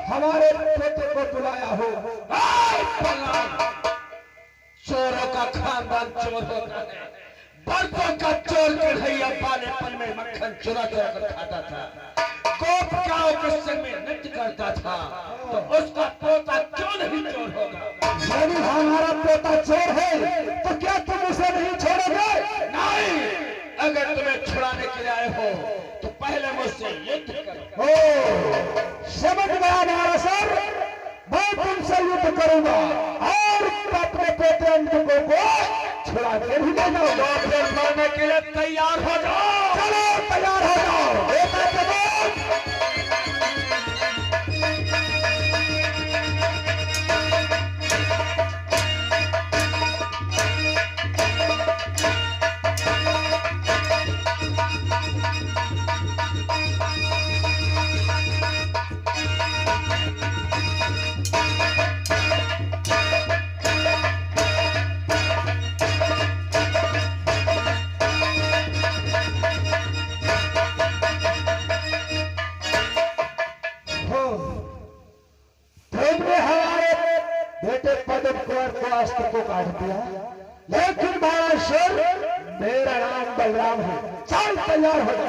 हमारे पोते को बुलाया हो। चोरों का खानदान चोर होता है, बर्तों का चोर कन्हैया बालेपन में मक्खन चुरा चुरा कर खाता था, गोपिकाओं के संग में नृत्य करता था, तो उसका पोता क्यों नहीं चोर होगा? यदि हमारा पोता चोर है तो क्या तुम उसे नहीं छोड़ोगे? नहीं, अगर तुम्हें छुड़ाने के लिए आए हो तो पहले मुझसे युद्ध करो। समझ में हमारा सर, मैं तुमसे युद्ध करूंगा और अपने पोते अंजुको को छुड़ा के भी ले जाऊंगा। फिर मरने के लिए तैयार हो जाओ। चलो तैयार हो जाओ। बेटा जवान, अस्त्र को काट दिया, लेकिन बाणासुर मेरा नाम बलराम है। चल तैयार हो जा।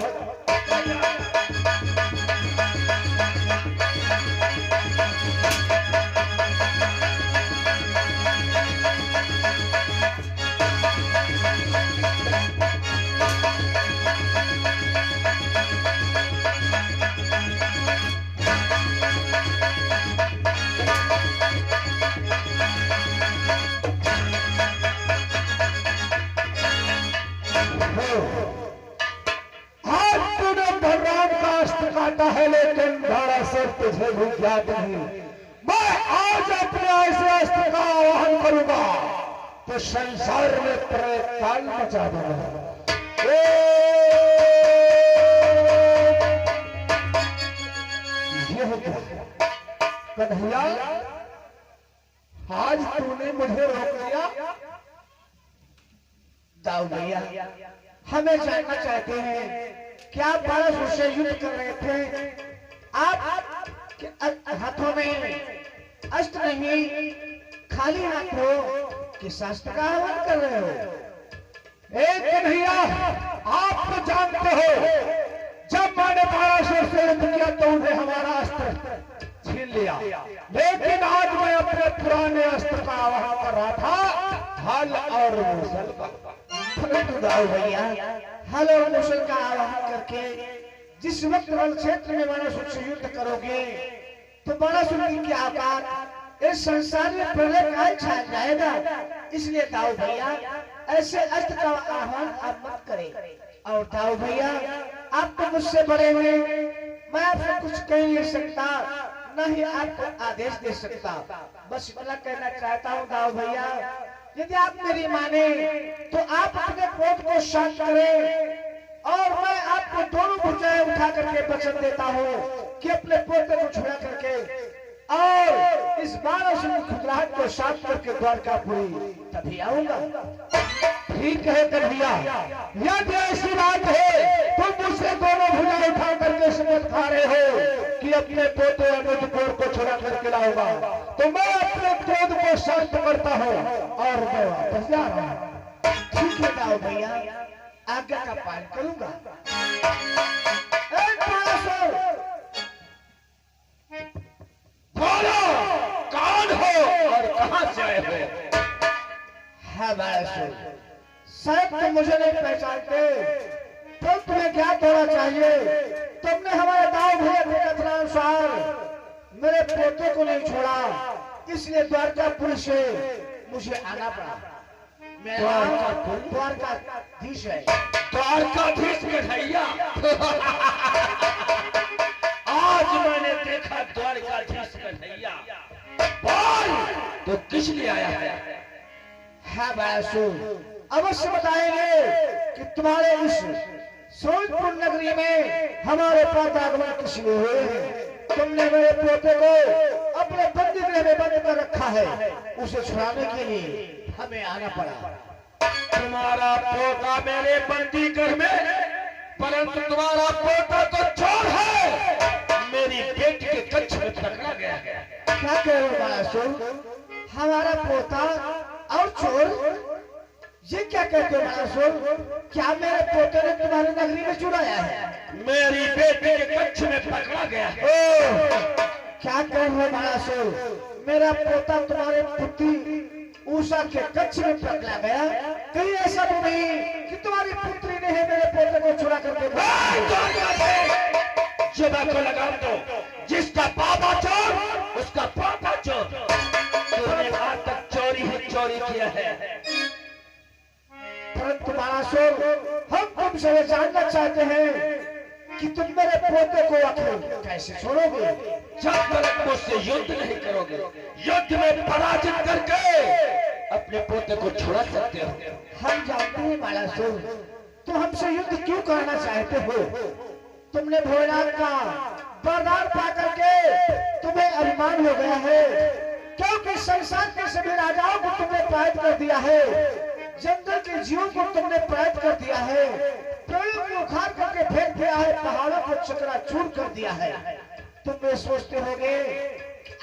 है, लेकिन बाणासुर तुझे भी ज्ञात नहीं। मैं आज अपने ऐसे अस्त्र का आह्वान करूंगा तो संसार में प्रलय मचा दूंगा। ये क्या कन्हैया, आज तूने मुझे रोक लिया? दाऊ भैया, हमें जानना चाहते हैं क्या आप बाणासुर से युद्ध कर रहे थे? आप हाथों में अस्त्र नहीं, खाली हाथ हो कि शास्त्र का आह्वान कर रहे हो? एक कन्हैया, आप तो जानते हो जब मैंने बाणासुर से युद्ध किया तो उन्हें हमारा अस्त्र छीन लिया, लेकिन आज मैं अपने पुराने अस्त्र का आह्वान कर रहा था, हल और मूसल का। दाऊ भैया, हल और मूसल का आह्वान करके जिस वक्त रण क्षेत्र में बाणासुर से युद्ध करोगे तो बाणासुर की क्या औकात, इस संसार में प्रलय काल छा जाएगा। इसलिए दाऊ भैया, ऐसे अस्त्र का आह्वान आप मत करें। और दाऊ भैया, आप तो मुझसे बड़े हैं, मैं आपसे कुछ कह नहीं सकता, न ही आपको आदेश दे सकता। बस इतना कहना चाहता हूँ दाऊ भैया, यदि आप मेरी माने तो आप अपने क्रोध को शांत करें और मैं आपको दोनों भुजाएं उठा करके वचन देता हूँ कि अपने पोते को छुड़ा करके और इस बाणासुर की खुजलाहट को शांत करके द्वारकापुरी तभी आऊंगा। ठीक है कन्हैया, यदि ऐसी बात है तुम मुझसे दोनों भुजाएं उठा करके शपथ खा रहे हो कि अपने पोते अनुज को छुड़ा करके लाऊंगा, तो मैं अपने क्रोध को शांत करता हूँ और मैं वापस जा रहा हूँ। ठीक है दाऊ भैया, आज्ञा का पालन करूंगा। बोलो, कौन हो और कहां से आए हो? है बाणासुर, शायद तुम मुझे नहीं पहचानते, तो तुम्हें क्या होना चाहिए? तुमने हमारे दाऊ भैया के कथनानुसार मेरे पोते को नहीं छोड़ा, इसलिए द्वारकापुर से मुझे आना पड़ा। द्वारकाधीश है। द्वारकाधीश कन्हैया, आज मैंने देखा द्वारकाधीश कन्हैया। बोल, तो किस लिए आया है? बाणासुर, अवश्य बताएंगे कि तुम्हारे इस सोनपुर नगरी में हमारे प्रातःगमन किस लिए हुए हैं। तुमने मेरे पोते को अपने बंदी गृह में बंद कर रखा है, उसे छुड़ाने के लिए हमें आना पड़ा। तुम्हारा पोता मेरे बंदी घर में, परंतु तुम्हारा पोता तो चोर है, मेरी बेटी के कक्ष में पकड़ा गया क्या कह रहे हो बालासुर? हमारा पोता और चोर, ये क्या कहते हो बालासुर? क्या मेरे पोते ने तुम्हारी नगरी में चुराया है? मेरी बेटी के कच्छ में पकड़ा गया है। क्या कह रहे हो बालासुर? मेरा पोता तुम्हारे पुत्री उषा के कच्छ में पकड़ा गया? कहीं ऐसा तो नहीं कि तुम्हारी पुत्री ने मेरे पोते को चुरा करके जुबान को लगा दो, जिसका पापा चोर उसका पापा चोर। तूने आज तक चोरी ही चोरी किया है। परंतु बालासुर, हम तुमसे ये जानना चाहते हैं कि तुम मेरे पोते को आखिर कैसे छोड़ोगे? जब तक मुझसे युद्ध नहीं करोगे, युद्ध में पराजित करके अपने पोते को छुड़ा सकते हो। हम जानते हैं बालासुर, तुम हमसे युद्ध क्यों करना चाहते हो? तुमने भोलेनाथ का वरदान पा करके तुम्हें अभिमान हो गया है, क्योंकि संसार के सभी राजाओं को तुमने पराजित कर दिया है, जंगल के जीवों को तुमने पराजित कर दिया है, पेड़ों को उखाड़ करके फेंक दिया है, पहाड़ों को चकनाचूर कर दिया है। तुम ये सोचते होगे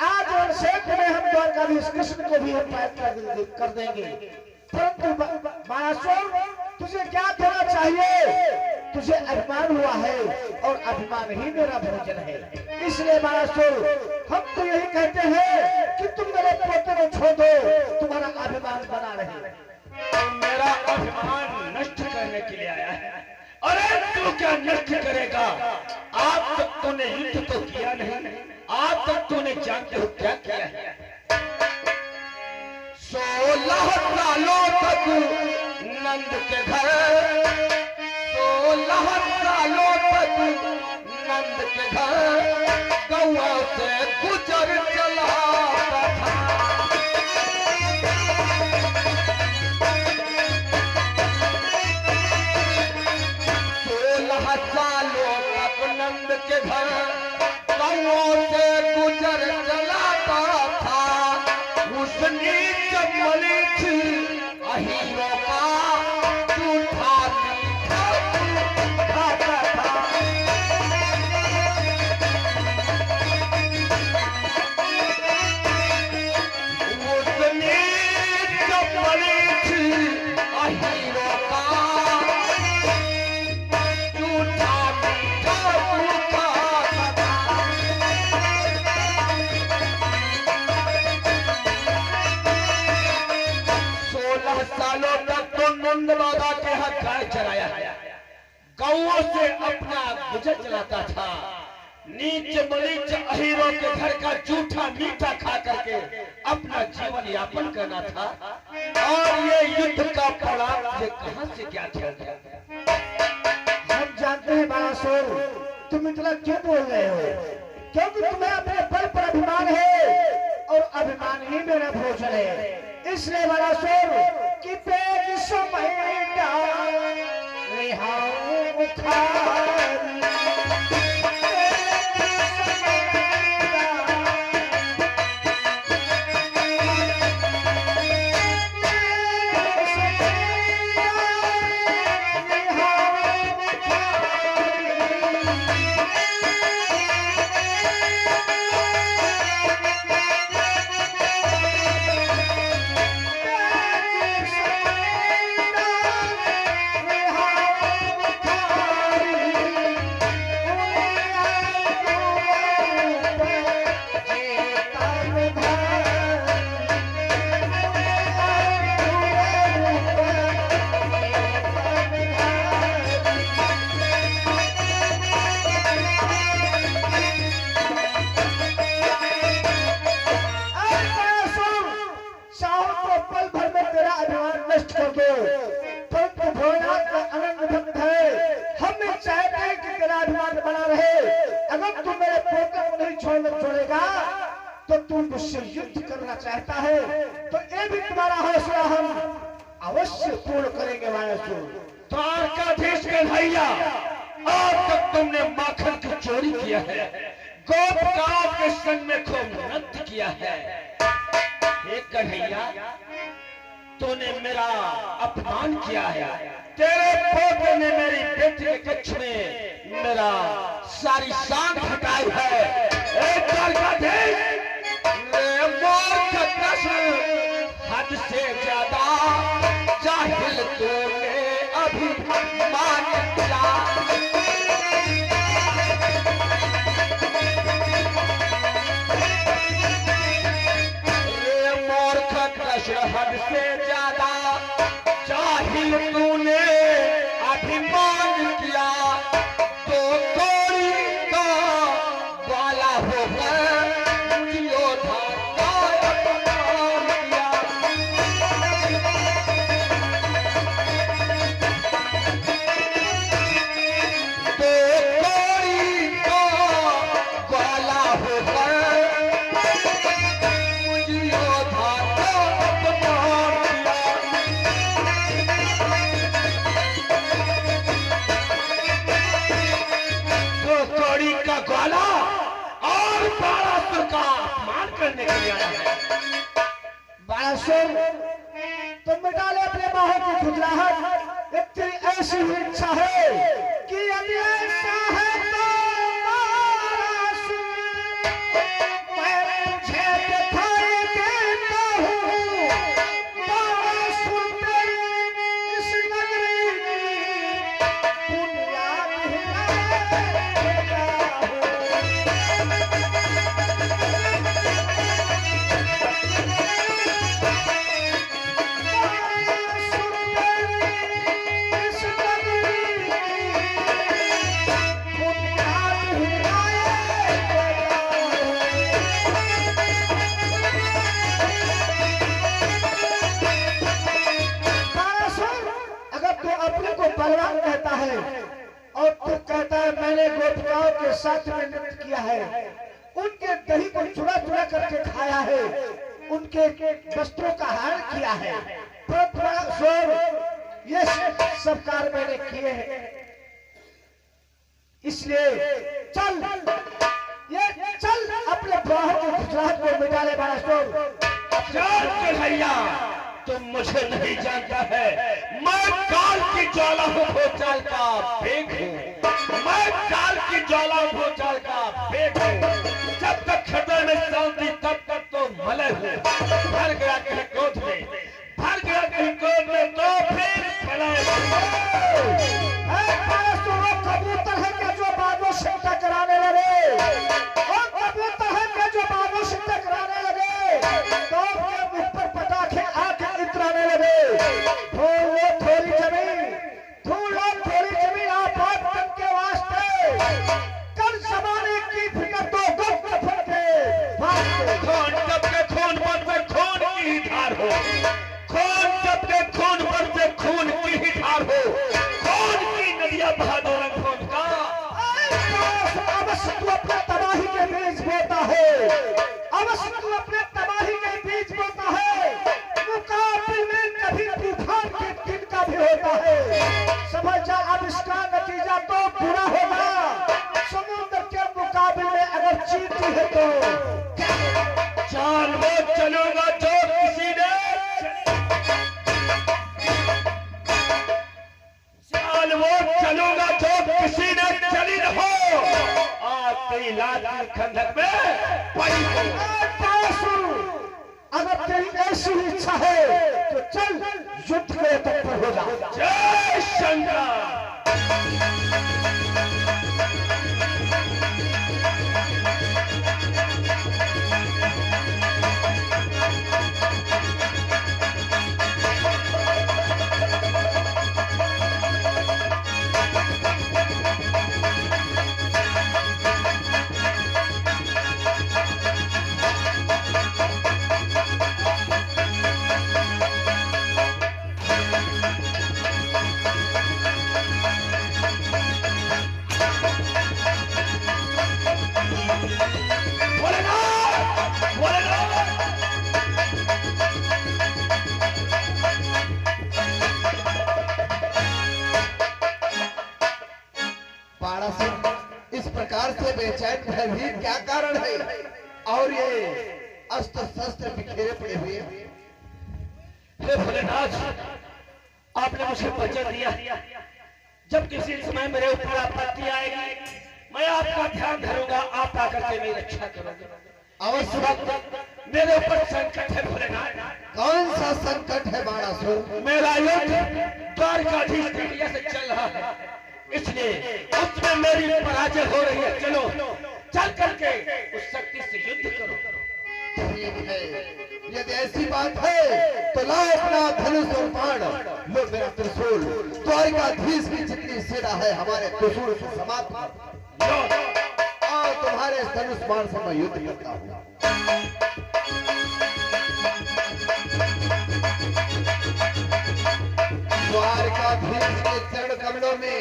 आज और क्षेत्र में हम द्वारकाधीश कृष्ण को भी हम पराजित कर देंगे। परंतु बालासुर, तुझे क्या देना चाहिए? तुझे अभिमान हुआ है और अभिमान ही मेरा भोजन है। इसलिए बालासुर, हम तो यही कहते हैं कि तुम मेरे पोते को छोड़ दो, तुम्हारा अभिमान बना रहे। तो मेरा अभिमान नष्ट करने के लिए आया है। अरे तू क्या नष्ट करेगा? आज तक तूने युद्ध तो किया नहीं, आज तक तूने जानते हो क्या किया है? 16 सालों तक नंद के घर, 16 सालों तक नंद के घर गौओं से गुजर चला था। 16 सालों तक नंद के घर गौओं से गुजर चलाता था। उस नीच मलिच अहीरों का झूठा मीठा खाता था। उस नीच मलिच अहीरों का झूठा मीठा खाता था। 16 सालों तक तो नंद बाबा के यहाँ गाय चराया, गौओं से अपना गुजर चलाता था। नीच मलीच अहीरों के घर का जूठा मीठा खा करके अपना जीवन यापन करना था। और ये युद्ध का पड़ाव ये कहां से क्या किया गया? हम जानते हैं बालासुर, तुम इतना क्यों बोल रहे हो? क्योंकि तुम्हें अपने बल पर अभिमान है और अभिमान ही मेरा भोजन है। इसलिए बालासुर कि पेट समय डाल रिहाऊ उखाड़, तो तू मुझसे युद्ध करना चाहता है तो ये भी तुम्हारा हौसला हम अवश्य पूर्ण करेंगे बालासुर। द्वारकाधीश के भैया, आज तक तुमने माखन की चोरी किया है, गोपिकाओं के संग में खूब नृत्य किया है। हे कन्हैया, तूने मेरा अपमान किया है। तेरे पोते ने मेरी बेटी के कच्छ में मेरा सारी शान हटाई है। द्वारकाधीश, अभिमान किया। रे मूर्ख कृष्ण हद से ज्यादा जाहिल तूने अभिमान किया, तो कोड़ी का ग्वाला होकर योद्धा का अपमान किया। तो कोड़ी का ग्वाला होकर योद्धा का अपमान किया। तो कौड़ी का ग्वाला और बारासुर का अपमान करने के लिए आया है। बारासुर तुम मिटा ले अपने बाहों की खुजलाहट। एक तेरी ऐसी ही इच्छा है कि यदि ऐसा है तो बारासुर, मैं तुझे दिखाई देता हूँ। बारासुर तेरी इस नगरी की बुनियाद हिला देता हूँ। बलवान कहता है और तू कहता है मैंने गोपिकाओं के साथ में नृत्य किया है, उनके दही को चुरा चुरा करके खाया है, उनके वस्त्रों का हरण किया है, ये सब कार्य मैंने किए हैं। इसलिए चल अपने बाहों की खुजलाहट को मिटा ले बारासुर। चल कन्हैया, तुम मुझे नहीं जानता है, मैं काल की ज्वाला हूँ, भूचाल का वेग हूँ। मैं काल की ज्वाला हूँ, भूचाल का वेग हूँ। जब तक हृदय में शांति तब तक तो मलय हूँ। भर गया कहीं क्रोध में, भर गया कहीं क्रोध में, तो फिर कबूतर है क्या जो बाबू से टकराने लगे, और कबूतर है क्या जो बाबू से टकराने लगे, तो ऊपर पटाखे आके इतराने लगे। थोड़ी जमीन आप तक के वास्ते कल जमाने की फिक्र तो गुप्त फटके खून जब के खून पर से खून की ही धार हो, खून जब के खून पर से खून की ही धार हो, खून की नदियां बहा दो खून का। अवश्य तू अपने तबाही के बीच बोता है, अवश्य तू अपने तबाही के बीच बोता है। मुकाबले में कभी तूफान के दिन का भी होता है। समझ जा अब इसका नतीजा तो बुरा होगा। समुद्र के मुकाबले में अगर जीती है तो चाल वो चलूंगा जो किसी ने, चाल वो चलूंगा जो किसी ने चली न हो। आज तेरी लाल की खंडक में पड़ी हो। अगर तेरी ऐसी इच्छा है तो चल युद्ध के तत्पर हो जा। जय शंकर। इस प्रकार से बेचैन भयभीत क्या कारण है, और ये अस्त्र शस्त्र बिखेरे पड़े हुए। हे भोलेनाथ, आपने मुझे वचन दिया, जब किसी समय मेरे ऊपर आपत्ति आएगी मैं आपका ध्यान धरूंगा, आप आकर के मेरी रक्षा करोगे। अवश्य वक्त मेरे ऊपर संकट है भोलेनाथ। कौन सा संकट है बाणासुर? मेरा युद्ध द्वारकाधीश प्रक्रिया से चल रहा है, इसलिए उसमें मेरी पराजय हो रही है। चलो चल करके उस शक्ति से युद्ध करो। ठीक है, यदि ऐसी बात है तो लाओ अपना धनुष और बाण, लो मेरा त्रिशूल। द्वारकाधीश की जितनी सेना है हमारे त्रिशूल से समाप्त कर। आओ तुम्हारे धनुष बाण से मैं युद्ध करता हूँ। द्वारकाधीश के चरण कमलों में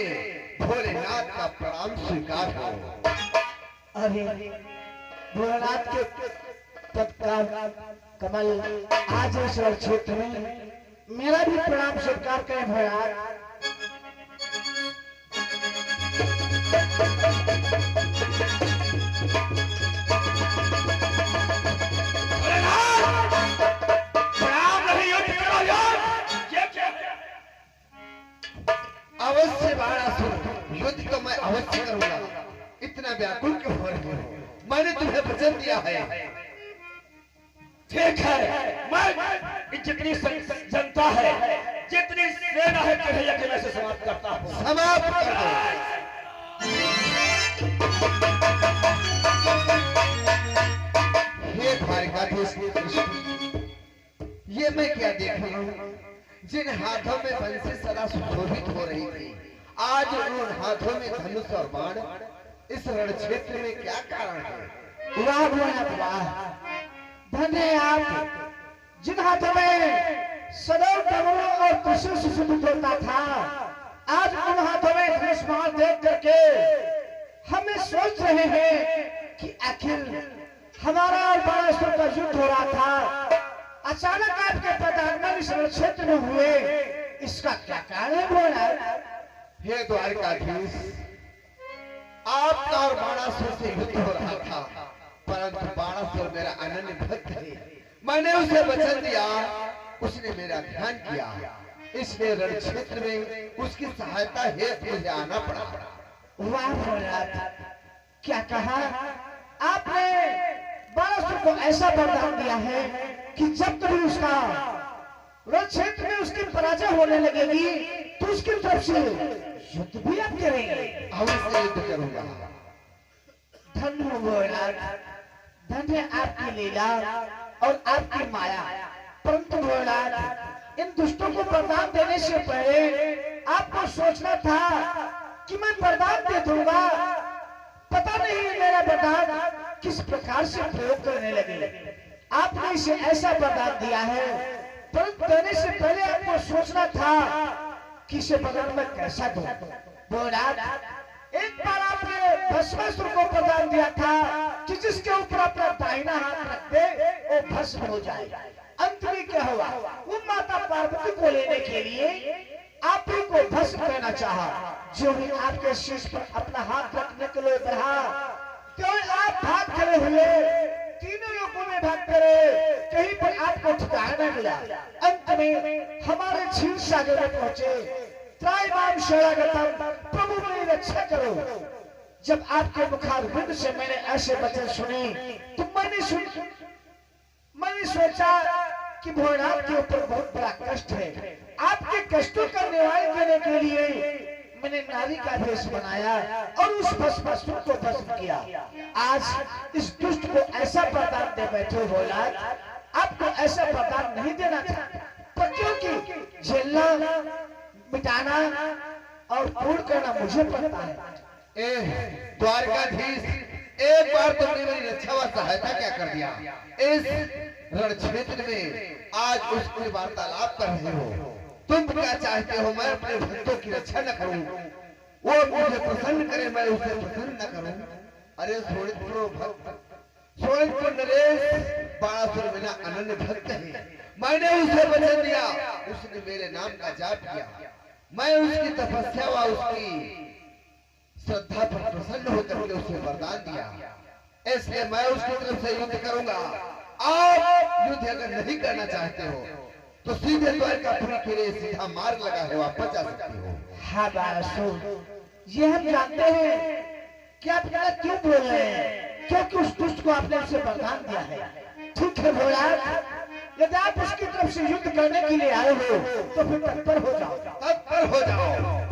भोलेनाथ का प्रणाम स्वीकार हो। अरे भोलेनाथ के तत्काल कमल आज इस क्षेत्र में मेरा भी प्रणाम स्वीकार करें भोलेनाथ। प्रणाम नहीं युद्ध करो यार। ये क्या है? अवश्य बाणासुर, युद्ध तो मैं अवश्य करूंगा। इतना व्याकुल क्यों हो रहे हो? मैंने तुम्हें वचन दिया है। ठीक है, मैं जितनी जनता है, जितनी सेना है, कन्हैया के मैं से समाप्त करता हूँ। समाप्त कर दो। हे द्वारकाधीश के कृष्ण, ये मैं क्या देख रहा हूँ? जिन हाथों में बंसी सदा सुशोभित हो रही थी, आज उन हाथों में धनुष और बाण। इस रण क्षेत्र में क्या कारण है? वाह भोलेनाथ वाह, धन्य आप जिन हाथों में सदैव कमलों और त्रिशूल सुशोभित होता था, आज उन हाथों में धनुष बाण देख करके हमें सोच रहे हैं कि आखिर हमारा और बाणासुर का युद्ध हो रहा था, अचानक आपके पदार्पण इस क्षेत्र में हुए, इसका क्या कारण है भोलेनाथ? हे द्वारकाधीश, आपका और बाणासुर से युद्ध हो रहा था, परंतु बाणासुर मेरा अनन्य भक्त है। मैंने उसे वचन दिया, उसने मेरा ध्यान किया, इसलिए रण क्षेत्र में उसकी सहायता हेतु मुझे आना पड़ा। वाह भोलेनाथ, क्या कहा आपने? बाणासुर को ऐसा वरदान दिया है कि जब कभी उसका रण क्षेत्र में उसकी पराजय होने लगेगी तो उसकी तरफ से युद्ध भी आप करेंगे। अवश्य युद्ध करूंगा। धन्य भोलेनाथ, धन्य आपकी लीला और आपकी माया। परंतु भोलेनाथ, इन दुष्टों को वरदान देने से पहले आपको सोचना था कि मैं वरदान दे दूंगा, पता नहीं मेरा वरदान किस प्रकार से प्रयोग करने लगे। आपने इसे ऐसा वरदान दिया है, परंतु देने से पहले आपको सोचना था कि इसे वरदान मैं कैसा दूं। भोलेनाथ, एक बार आपने भस्मासुर को वरदान दिया था कि जिसके ऊपर अपना दाहिना हाथ रख दे वो भस्म हो जाए। अंत में क्या हुआ? वो माता पार्वती को लेने के लिए आप ही को भस्म करना चाहा। जो भी आपके शीश पर अपना हाथ रखने के लिए बढ़ा, क्यों आप भाग खड़े हुए, तीनों लोगों में भाग करे, कहीं पर आपको ठिकाना मिला। अंत में हमारे क्षीर सागर में पहुंचे। त्रायमाम शरणागतम, प्रभु मेरी रक्षा करो। जब आपके मुखारबिंद से मैंने ऐसे वचन सुने तो मैंने सोचा कि भोलेनाथ के ऊपर बहुत बड़ा कष्ट है। आपके कष्टों का निवारण करने के लिए मैंने नारी का भेष बनाया और उस भस्मासुर को भस्म किया। आज इस दुष्ट को ऐसा वरदान दे बैठे हो भोलेनाथ, आपको ऐसा वरदान नहीं देना था, पर क्योंकि झेलना, मिटाना और पूर्ण करना मुझे पड़ता है। द्वारकाधीश, एक बार तुमने मेरी रक्षा व सहायता क्या कर दिया? इस रण क्षेत्र में आज उसकी वार्तालाप कर रहे हो। तुम क्या चाहते हो? मैं अपने भक्तों की रक्षा न करूं, वो मुझे प्रसन्न करे, मैं उसे प्रसन्न न करूं? अरे सोनितपुर भक्त, सोनितपुर नरेश बाणासुर मेरा अनन्य भक्त है। मैंने उसे वचन दिया, उसने मेरे नाम का जाप किया, मैं उसकी तपस्या व उसकी श्रद्धा पर प्रसन्न होकर के उसे वरदान दिया, इसलिए मैं उसकी तरफ से युद्ध करूंगा। आप युद्ध अगर नहीं करना चाहते हो तो सीधे द्वारकापुरी के लिए सीधा मार्ग लगा है, वापस जा सकते हो। हाँ बाणासुर, ये हम जानते हैं कि आप गलत क्यों बोल रहे हैं, क्योंकि उस दुष्ट को आपने उसे वरदान दिया है। ठीक है भोलेनाथ, यदि आप उसकी तरफ से युद्ध करने के लिए आए हो तो फिर तत्पर हो जाओ, तत्पर हो जाओ।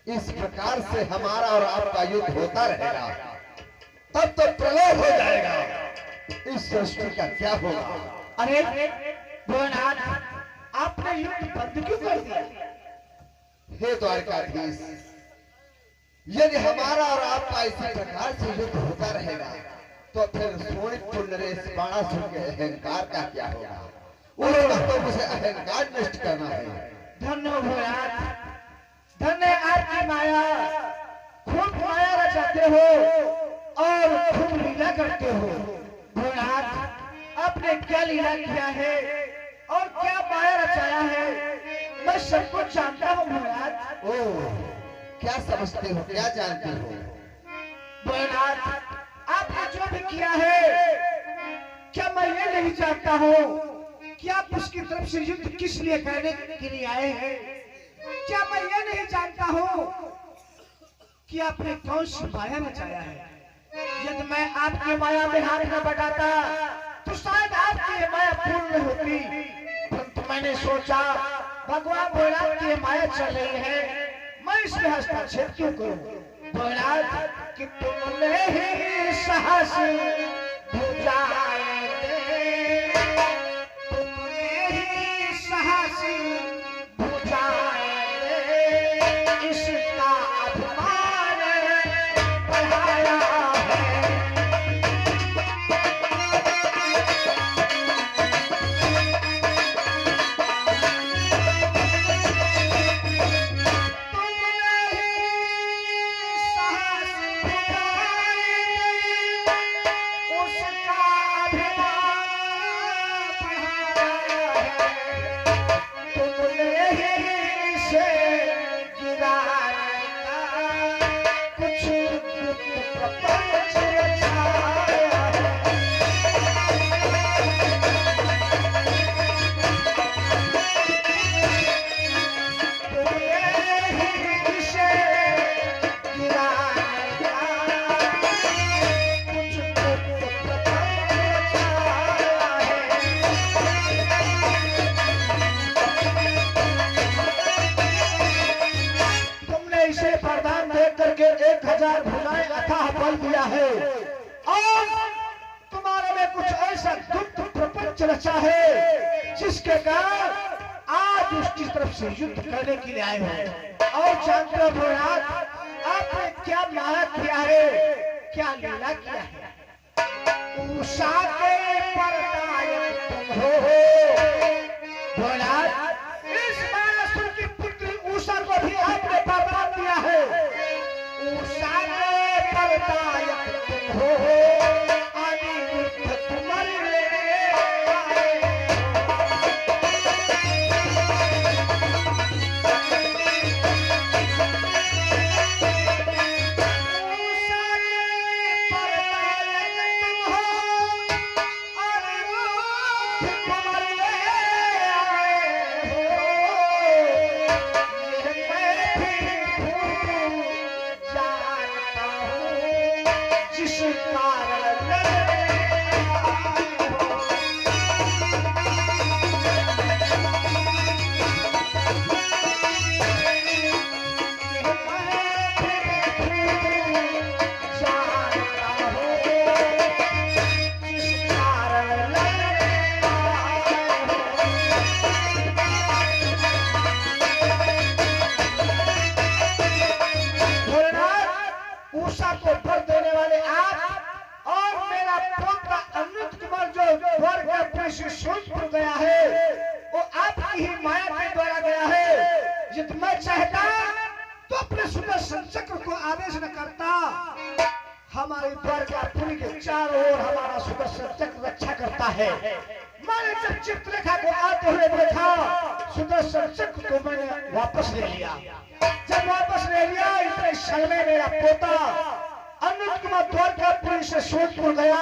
इस प्रकार से हमारा और आपका युद्ध होता रहेगा, तब तो प्रलय हो जाएगा। इस सृष्टि का क्या होगा? अरे भोलेनाथ, आपने युद्ध बंद क्यों कर दिया? हे द्वारकाधीश, यदि हमारा और आपका इसी प्रकार से युद्ध होता रहेगा तो फिर सोनितपुर नरेश बाणासुर के अहंकार का क्या होगा? उसका तो मुझे अहंकार नष्ट करना है। धन्य भोलेनाथ, धन्य आपकी माया। खूब माया रचाते हो और खूब लीला करते हो। भोलेनाथ, आपने क्या लीला किया है और क्या माया रचाया है, मैं सब कुछ जानता हूँ भोलेनाथ। ओह, क्या समझते हो, क्या जानते हो? भोलेनाथ, आपने जो भी किया है, क्या मैं ये नहीं जानता हूँ कि आप उसकी तरफ से युद्ध किस लिए करने के लिए आए हैं? क्या मैं ये नहीं जानता हूँ कि आपने कौन सी माया रचाया है? यदि मैं आपकी माया में हाथ न बटाता तो शायद आपकी ये माया पूर्ण होती, परंतु मैंने सोचा भगवान भोलेनाथ की ये माया चल रही है, मैं इसमें हस्तक्षेप क्यों करूं? भोलेनाथ, कि तुमने ही साहस बुझाए दे, तुमने ही साहस बुझाए दे, इसका अभिमान बढ़ाया है। दिया है और तुम्हारे में कुछ ऐसा गुप्त प्रपंच रचा है जिसके कारण आज उसकी तरफ से युद्ध करने के लिए आए हो। और जानते हो भोलेनाथ, आपने क्या माया किया है, क्या लीला किया है? उषा के परदायक तुम हो भोलेनाथ। इस बाणासुर की पुत्री उषा को भी आपने बर्बाद किया है। उषा के परदायक तुम हो, अनिरुद्ध तुम्हारे गया है वो आपकी ही माया के द्वारा गया है। यदि मैं चाहता तो अपने सुदर्शन चक्र को आदेश न करता। हमारी द्वारकापुरी के चारों ओर हमारा सुदर्शन चक्र रक्षा करता है। मैंने जब चित्रलेखा को आते हुए देखा, सुदर्शन चक्र को मैंने वापस ले लिया। जब वापस ले लिया, इतने क्षण में मेरा पोता अनुज कुमार द्वारकापुरी से सोनपुर गया।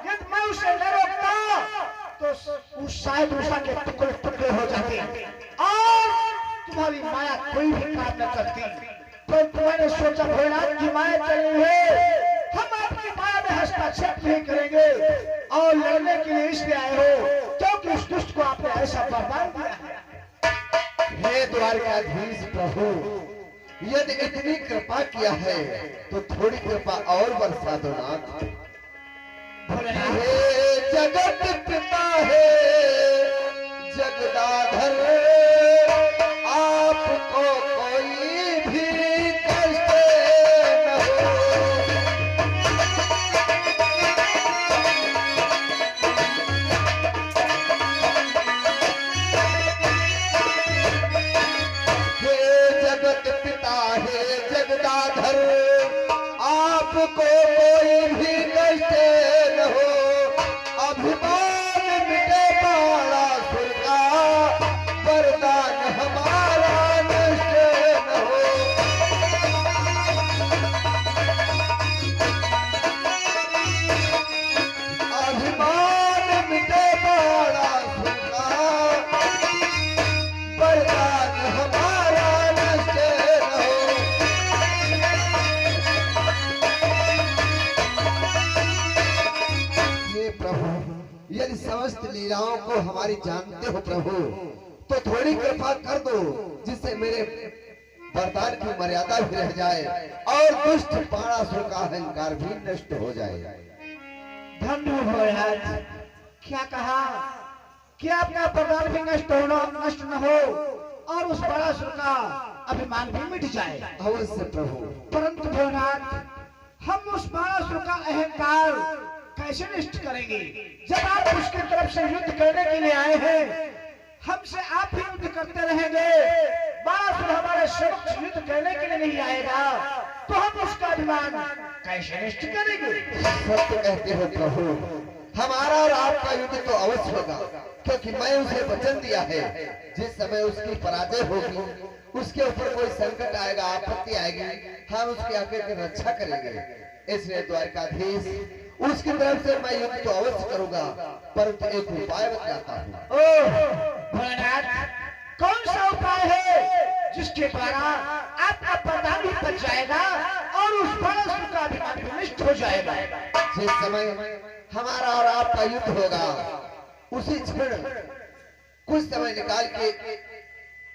यदि मैं उसे न रोकता तो उस शायद उषा के टुकड़े टुकड़े हो जाते और तुम्हारी माया कोई भी काम न करती। परंतु मैंने सोचा भोलेनाथ की माया चली है, हम आपकी माया में हस्तक्षेप नहीं करेंगे और लड़ने के लिए इसलिए आए हो क्योंकि उस दुष्ट को आपने ऐसा वरदान दिया है। हे द्वारकाधीश प्रभु, यदि इतनी कृपा किया है तो थोड़ी कृपा और बरसा दो नाथ। हे जगत पिता है जगदाधर, आपको कोई भी कष्ट न हो। हे जगत पिता है जगदाधर, आपको कोई भी कष्ट न हो। अभिमान मिटे बाणासुर का, वरदान हमारा नष्ट न हो। अभिमान मिटे बाणासुर का, वरदान हमारा नष्ट न हो। हे प्रभु, यदि समस्त लीलाओं को हमारी जानते हो प्रभु, तो थोड़ी कृपा कर दो जिससे मेरे वरदान की मर्यादा भी रह जाए और दुष्ट बाणासुर का अहंकार भी नष्ट हो जाए। धन्य हो भोलेनाथ, क्या कहा कि आपका वरदान भी नष्ट न हो और उस बाणासुर का अभिमान भी मिट जाए। अवश्य प्रभु। परंतु भोलेनाथ, हम उस बाणासुर का अहंकार कैसे नष्ट करेंगे जब आप उसकी तरफ से युद्ध करने के लिए आए हैं? हमसे आप ही युद्ध करते रहेंगे, बाणासुर हमारे समक्ष युद्ध करने के लिए नहीं आएगा, तो हम उसका अभिमान कैसे नष्ट करेंगे? सत्य कहते हो प्रभु, हमारा और आपका युद्ध तो अवश्य होगा, क्योंकि मैं उसे वचन दिया है जिस समय उसकी पराजय होगी, उसके ऊपर कोई संकट आएगा, आपत्ति आएगी, हम उसके आगे की रक्षा करेंगे। इसलिए द्वारकाधीश, उसकी तरफ से मैं युद्ध तो अवश्य करूंगा, परंतु एक उपाय बताता हूँ। भोलेनाथ, कौन सा उपाय है जिसके द्वारा आपका वरदान भी बच जाएगा और उस बाणासुर का अभिमान भी नष्ट हो जाएगा? जिस समय हमारा और आपका युद्ध होगा, उसी क्षण कुछ समय निकाल के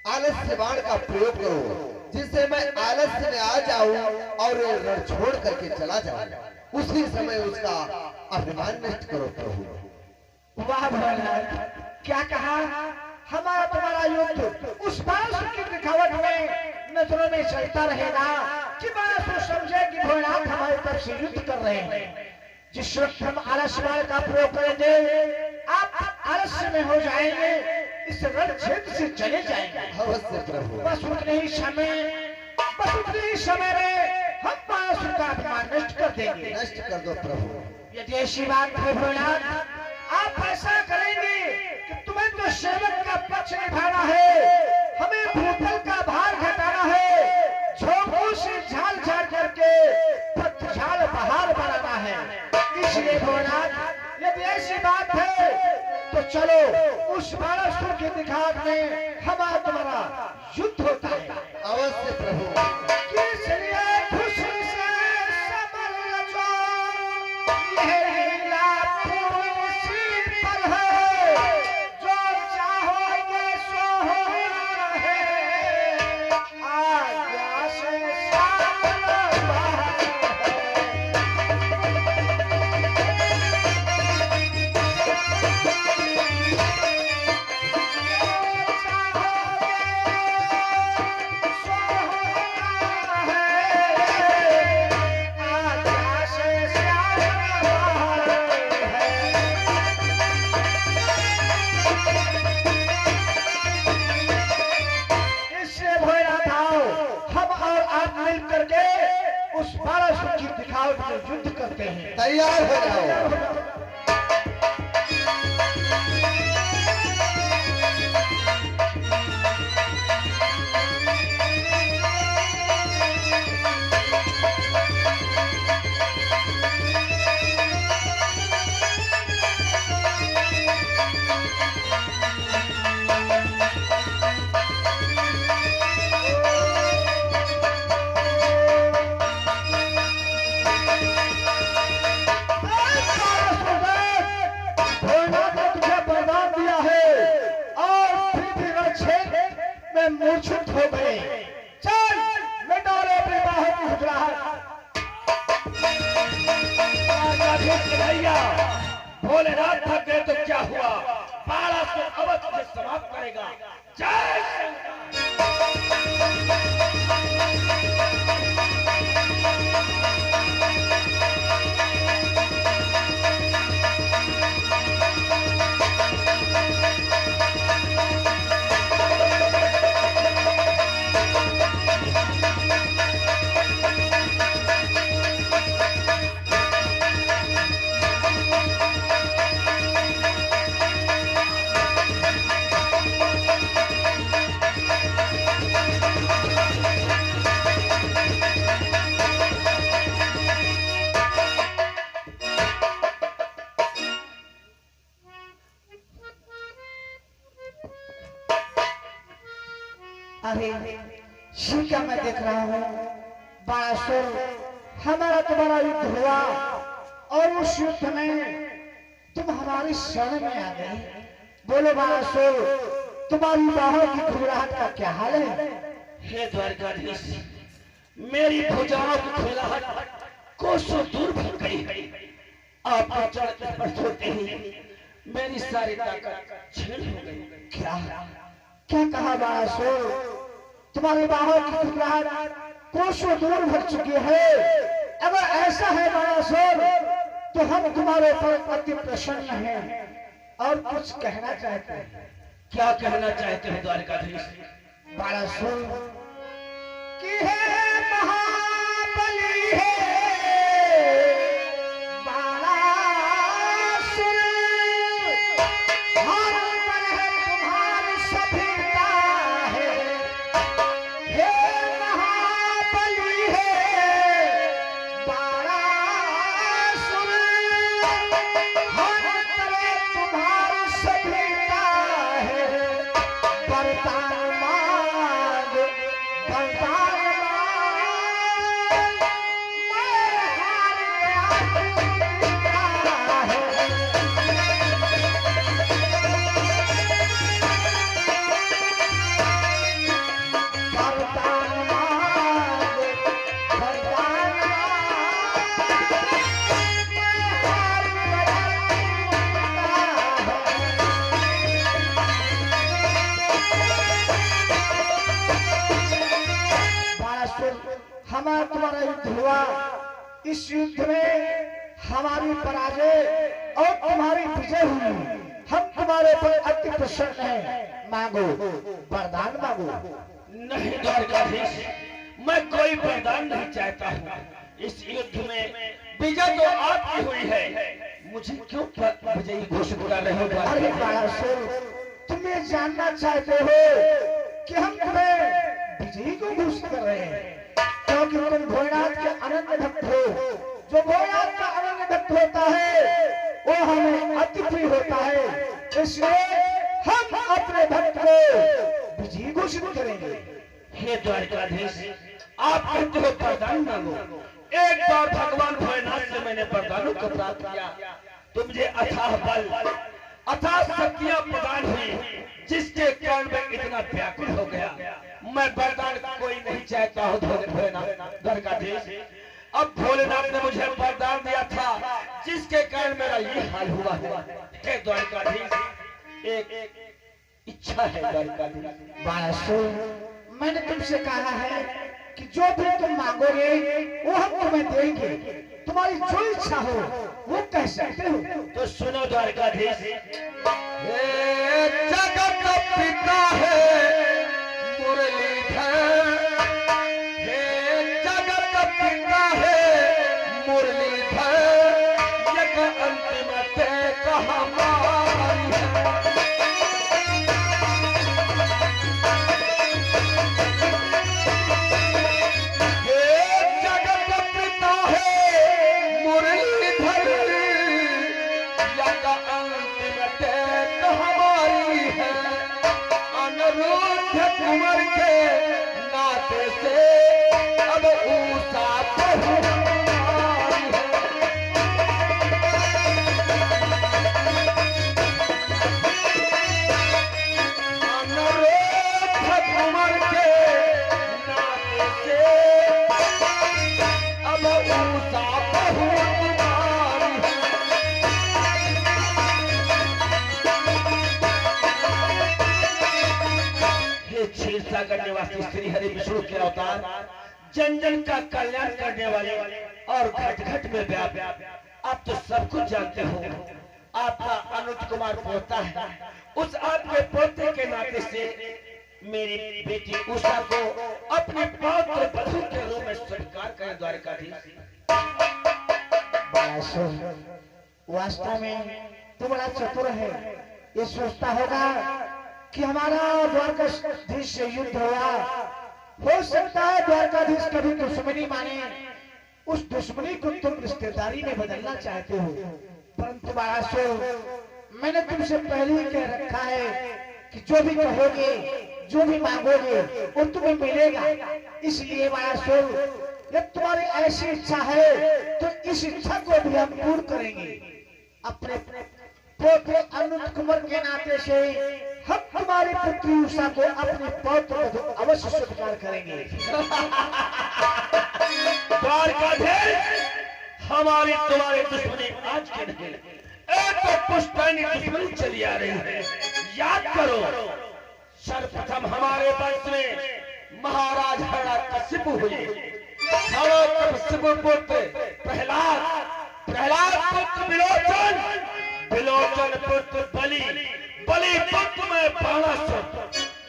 आलस्य बाण का प्रयोग करो, जिससे मैं आलस्य में आ जाऊं और रण छोड़ करके चला जाऊं। उसी समय उसका अभिमान नष्ट करो प्रभु। वाह भोलेनाथ, क्या कहा? हमारा तुम्हारा युद्ध उस बाणासुर की दिखावट में नजरों में चलता रहेगा कि बाणासुर समझे कि भोलेनाथ हमारी तरफ से युद्ध कर रहे हैं। जिस वक्त हम आलस्य बाण का प्रयोग करेंगे, आप आलस्य में हो जाएंगे, इस रण क्षेत्र से चले जाएंगे। अवश्य प्रभु। बस उतने ही समय में हम बाणासुर का अभिमान नष्ट कर देंगे। नष्ट कर दो प्रभु। यदि ऐसी बात है भोलेनाथ, आप ऐसा करेंगे कि तुम्हें तो सेवक का पक्ष निभाना है, हमें भूतल का भार घटाना है, झोंकों से झाल झाड़ करके पतझड़ बहार बनाना है। इसलिए भोलेनाथ, यदि ऐसी बात है तो चलो उस बाणासुर के दिखावट में हमारा तुम्हारा युद्ध होता है। अवश्य प्रभु। इसलिए खुशी से समर लो, यह लीला पुरुषी पर है, जो चाहोगे सो होना है, आज्ञा से सामर बाहर है। मिल करके उस 1200 की दिखावट में युद्ध करते हैं। तैयार हो जाओ। मूर्छित हो गए। चल मिटा रे अपने बाहों की खुजलाहट। भैया भोलेनाथ थक गए तो क्या हुआ, 1200 अवध से समाप्त करेगा। जय अरे ये क्या मैं देख रहा हूँ, 1200 हमारा तुम्हारा युद्ध हुआ और उस युद्ध में तुम हमारी शरण में आ गए। बोलो 1200 तुम्हारी बाहों की खुजलाहट का क्या हाल है? हे द्वारकाधीश, मेरी भुजाओं की खुजलाहट कोसों दूर भर गई है। आपको चढ़ते पर छोड़ते ही मेरी सारी ताकत छीन हो गई। क्या क्या कहा 1200? तुम्हारी बाहों की खुजलाहट कोसों दूर भर चुकी है। अगर ऐसा है 1200 तो हम तुम्हारे ऊपर अति प्रसन्न हैं और कुछ कहना चाहते हैं। क्या कहना चाहते हैं द्वारकाधीश? 1200 कि है महाबली है 1200 हर पल है तुम्हारी सभ्यता है। हे महाबली है 1200 हर पल तुम्हारी सभ्यता है। वरदान मांग वरदान मांग, मैं हार गया तू जीता है। वरदान मांग वरदान मांग, मैं हार गया तू जीता है। हमारा तुम्हारा युद्ध हुआ, इस युद्ध में हमारी पराजय और तुम्हारी विजय हुई। हम तुम्हारे पर अति प्रसन्न हैं। मांगो वरदान मांगो। नहीं द्वारकाधीश, मैं कोई वरदान नहीं चाहता हूँ। इस युद्ध में विजय तो आपकी हुई है, मुझे क्यों विजयी घोषित कर रहे हो? अरे 1200 तुम ये जानना चाहते हो कि हम तुम्हें विजयी को घोषित कर रहे हैं क्योंकि तुम भोलेनाथ के अनन्य भक्त हो। जो भोलेनाथ का अनन्य भक्त होता है वो हमें अति प्रिय होता है। इसलिए हम अपने भक्त को विजयी घोषित करेंगे। हे द्वारकाधीश, आप कहते हो वरदान मांगो। एक बार भगवान भोलेनाथ से मैंने वरदानों को प्राप्त किया तो मुझे अथाह बल अथाह शक्तियां प्रदान हुई, जिसके कारण मैं इतना व्याकुल हो गया। मैं वरदान कोई नहीं चाहता हूँ भोलेनाथ द्वारकाधीश। अब भोलेनाथ ने मुझे वरदान दिया था, जिसके कारण मेरा ये हाल हुआ है। हे द्वारकाधीश, एक इच्छा है द्वारकाधीश। 1200 मैंने तुमसे कहा है कि जो भी तुम मांगोगे वो हम तुम्हें देंगे। तुम्हारी जो इच्छा हो वो कह सकते हो। तो सुनो द्वारकाधीश, जगत पिता है मुरलीधर, हे के नाते से अब ऊसा बहू हमारी है। अनुरोध उमर के नाते से अब ऊसा बहू हमारी है। हे क्षीर सागर निवासी श्री हरि विष्णु के अवतार, जन जन का कल्याण करने वाले और घट घट में व्याप्त, आप तो सब कुछ जानते हो। आपका अनुज कुमार पोता है, उस आपके पोते के नाते से मेरी बेटी उषा को अपनी पौत्र वधू के रूप में स्वीकार करें द्वारकाधीश। बड़ा शुभ। वास्तव में तू बड़ा चतुर है। ये सोचता होगा कि हमारा द्वारकाधीश से युद्ध हुआ, हो सकता है द्वारकाधीश कभी दुश्मनी माने, उस दुश्मनी को तुम रिश्तेदारी में बदलना चाहते हो। परंतु बड़ा शुभ, मैंने तुमसे पहले ही कह रखा है कि जो भी कहोगे, जो भी मांगोगे वो तुम्हें मिलेगा। इसलिए बड़ा शुभ, जब तुम्हारी ऐसी इच्छा है तो इस इच्छा को भी हम पूर्ण करेंगे। अपने पोते अनुज कुमार के नाते से हम तुम्हारी पुत्री उषा को अपने पौत्र वधू अवश्य स्वीकार करेंगे। द्वारकाधीश, हमारी तुम्हारी दुश्मनी आज की नहीं, एक तो पुश्तैनी दुश्मनी चली आ रही है। याद करो, सर्वप्रथम हमारे वंश में महाराज हिरण्यकशिप हुए। हिरण्यकशिप पुत्र प्रहलाद, प्रहलाद पुत्र विलोचन, विलोचन पुत्र बलि, बलि पुत्र में बाणासुर।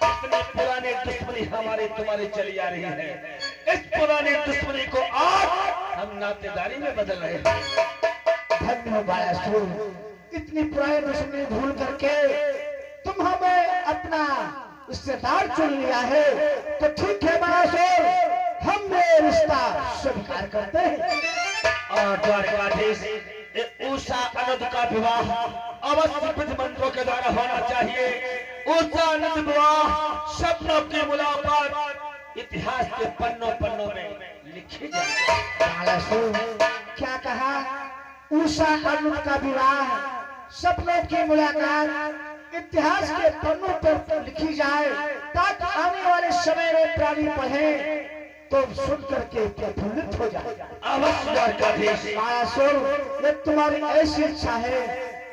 इतनी पुरानी दुश्मनी हमारे तुम्हारे चली आ रही है। इस पुरानी दुश्मनी को आज हम नातेदारी में बदल रहे हैं। धन्य हो बड़ा शुभ, इतनी पुरानी दुश्मनी भूल करके तुम हमें अपना रिश्तेदार चुन लिया है, तो ठीक है बड़ा शुभ, हम ये रिश्ता स्वीकार करते हैं। और द्वारकाधीश, उषा अनुज का विवाह अवश्य विधि मंत्रों के द्वारा होना चाहिए। उषा अनुज विवाह सपनों की मुलाकात इतिहास के पन्नों पन्नों में लिखी जाए। क्या कहा? उषा अनुज का विवाह सपनों की मुलाकात इतिहास के पन्नों पर लिखी जाए, ताकि आने वाले समय में प्राणी पढ़े तो सुन करके प्रफुल्लित हो जाए। अवश्य द्वारकाधीश, ये तुम्हारी ऐसी इच्छा है,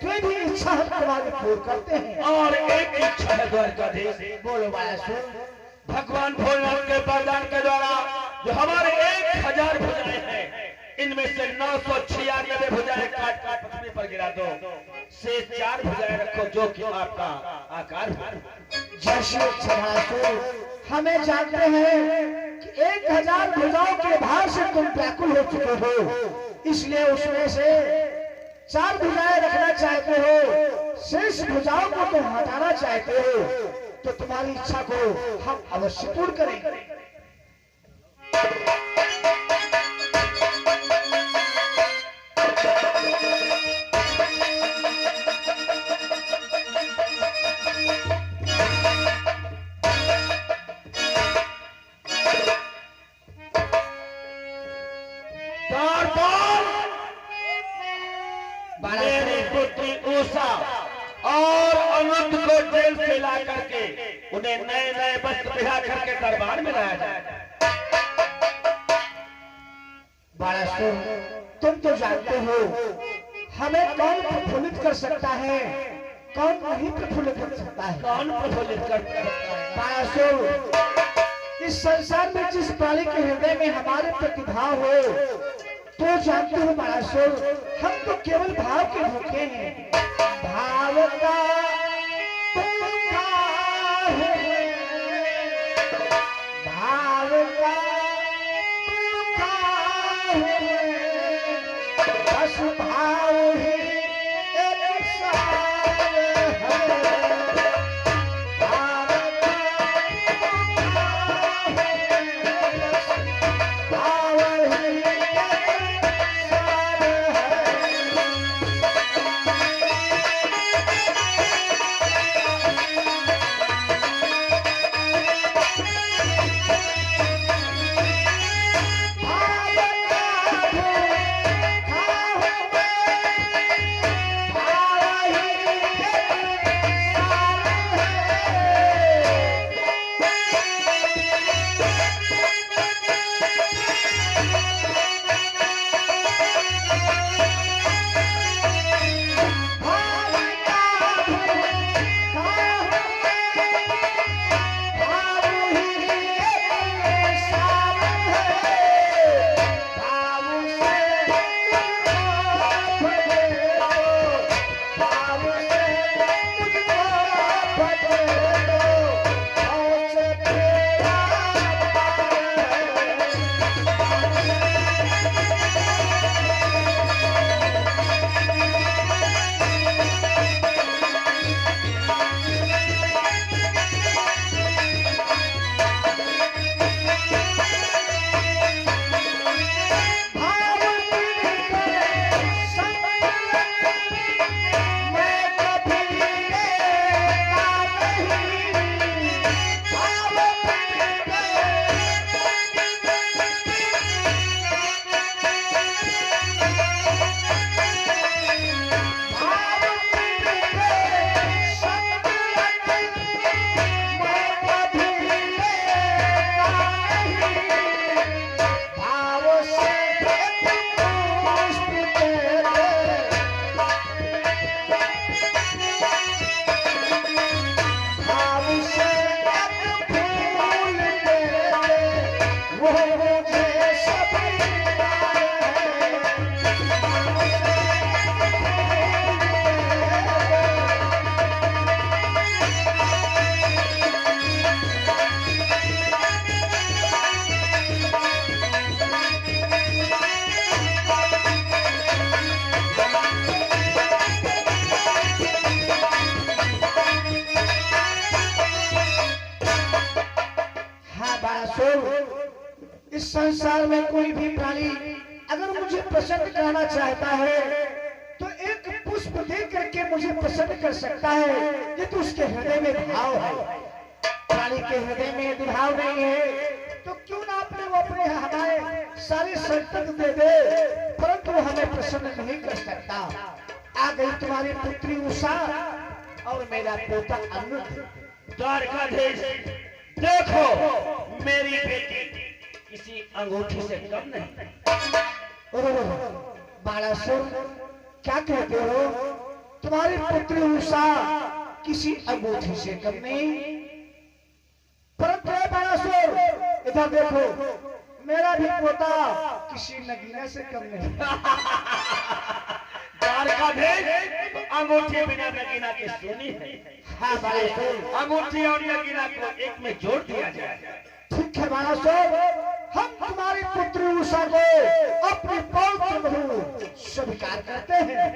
कोई भी इच्छा हम तुम्हारी पूर्ण करते हैं। और एक इच्छा है द्वारकाधीश, बोलो बालासुर। भगवान भोलेनाथ के वरदान के द्वारा जो हमारे 1000 भुजाएं हैं, इनमें से 996 भुजाएं काट काट पृथ्वी पर गिरा दो, से 4 भुजाएं रखो जो कि आपका आकार हो। जैसे बालासुर, हमें जानते हैं कि 1000 भुजाओं के भार से तुम व्याकुल हो चुके हो, इसलिए उसमें से 4 भुजाएं रखना चाहते हो, शेष भुजाओं को तुम हटाना चाहते हो, तो तुम्हारी इच्छा को हम अवश्य पूर्ण करेंगे। मेरी पुत्री उषा और अनुज को जेल से ला करके उन्हें नए नए वस्त्र पहना करके दरबार में लाया जाए। बालासुर, तुम तो जानते हो हमें कौन प्रफुल्लित कर सकता है, कौन नहीं प्रफुल्लित कर सकता है। कौन प्रफुल्लित कर सकता है? बालासुर, इस संसार में जिस प्राणी के हृदय में हमारे प्रतिभाव हो, तो जानते हो बालासुर, हम तो केवल भाव के भूखे हैं। भाव का भूखा है, भाव का भूखा है, बस भाव ही एक सार है। भाव का भूखा है, भाव ही बासुर, इस संसार में कोई भी प्राणी अगर मुझे पसंद करना चाहता है तो एक पुष्प देख करके मुझे पसंद कर सकता है। ये तो उसके हृदय में भाव है। प्राणी के हृदय में यदि भाव नहीं है तो क्यों ना अपने हमारे सारे संकट दे दे, परंतु हमें प्रसन्न नहीं कर सकता। आ गई तुम्हारी पुत्री उषा और मेरा पोता अनिरुद्ध। द्वारकाधीश देखो, मेरी बेटी किसी अंगूठी से कम नहीं। बालासुर, क्या कहते हो? तुम्हारी पुत्री उषा किसी अंगूठी से कम नहीं, परंतु बालासुर इधर देखो, मेरा भी पोता किसी नगीना से कम नहीं। द्वारकाधीश, अंगूठी बिना नगीना की सुनी है। हाँ बालासुर, अंगूठी और नगीना को एक में जोड़ दिया जाए। ठीक है बालासुर, हम तुम्हारी पुत्री उषा को अपनी पौत्र बहू स्वीकार करते हैं।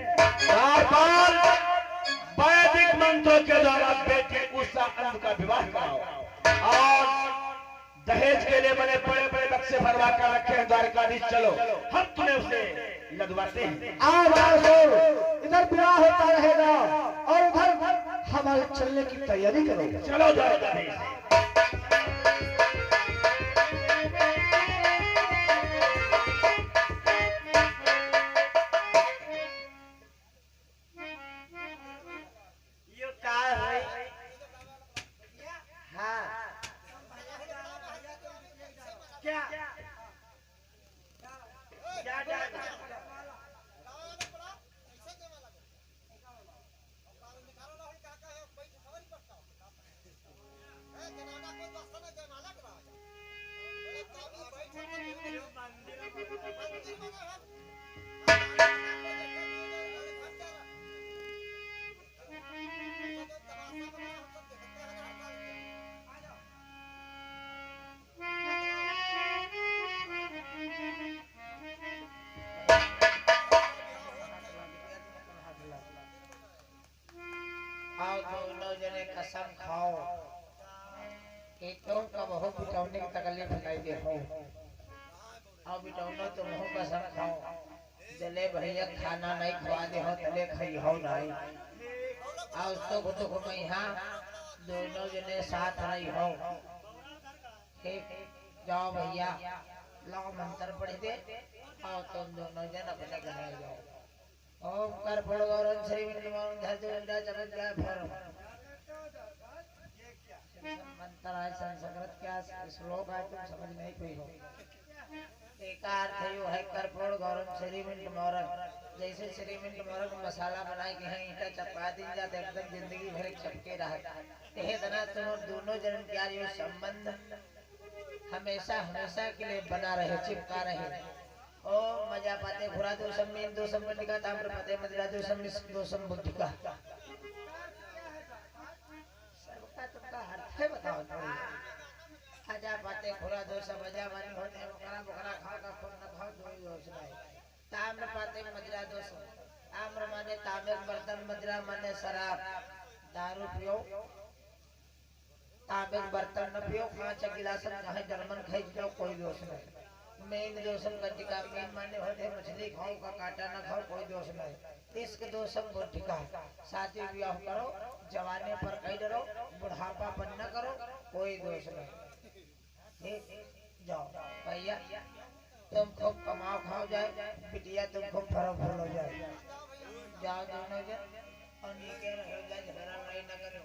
वैदिक मंत्रों के द्वारा बेटी उषा अनंत का विवाह कराओ और दहेज के लिए बने बड़े बड़े बक्से भरवा कर रखे हैं। द्वारकाधीश चलो, हम तुम्हें उसे लदवाते हैं। आओ बालासुर, इधर विवाह होता रहेगा और उधर हमारे चलने की तैयारी करो। चलो द्वारकाधीश। कसम खाओ कि तुम कब हो बिटौने की तकलीफ नहीं दे हो। और बिटौनो तुम हो कसम खाओ, जले भैया खाना नहीं खवा दे हो तले खाई हो नहीं। और तो मैं यहाँ दोनों जने साथ नहीं हो। जाओ भैया, लाओ मंत्र पढ़ दे और तुम दोनों जन अपने घर जाओ। ओम कर पढ़ गौरव श्री विष्णु धरती चमक जाए फर मंत्र है। संस्कृत क्या श्लोक है, तुम समझ नहीं पाई हो। एक अर्थ है कर्पूर गौरव श्रीमिंट मोरक। जैसे श्रीमिंट मोरक मसाला बनाए के हैं, ईटा चपका दी जाते एकदम जिंदगी भर चपके रहता। यह तना तुम दोनों जन क्या ये संबंध हमेशा हमेशा के लिए बना रहे, चिपका रहे। ओ मजा पाते घुरा दो सम्मीन दो संबंधिका ताम्र पते मदिरा दो सम्मिस दो संबुद्धिका। सबका तुमका अर्थ है बताओ तो। आजा पाते घुरा दो सब मजा मानी होते बकरा बकरा खा का खून न खाओ दो योजना है। ताम्र पाते मदिरा दो ताम्र माने ताम्र बर्तन, मदिरा माने शराब। दारू पियो, ताम्र बर्तन न पियो, कांच गिलास चाहे जर्मन खाई जाओ, कोई दोष नहीं। मेन दोषम कंटिका, मेन माने होते मछली खाओ का काटा न खाओ, कोई दोष नहीं। इसके दोषम गुटिका। शादी विवाह करो, जवानी पर कहीं डरो, बुढ़ापा पन न करो, कोई दोष नहीं। जाओ भैया, तुम खूब कमाओ खाओ जाए, बिटिया तुम खूब फरो फूल हो जाए। जाओ दोनों जन और नीचे रहो जाए, झगड़ा नहीं न करो।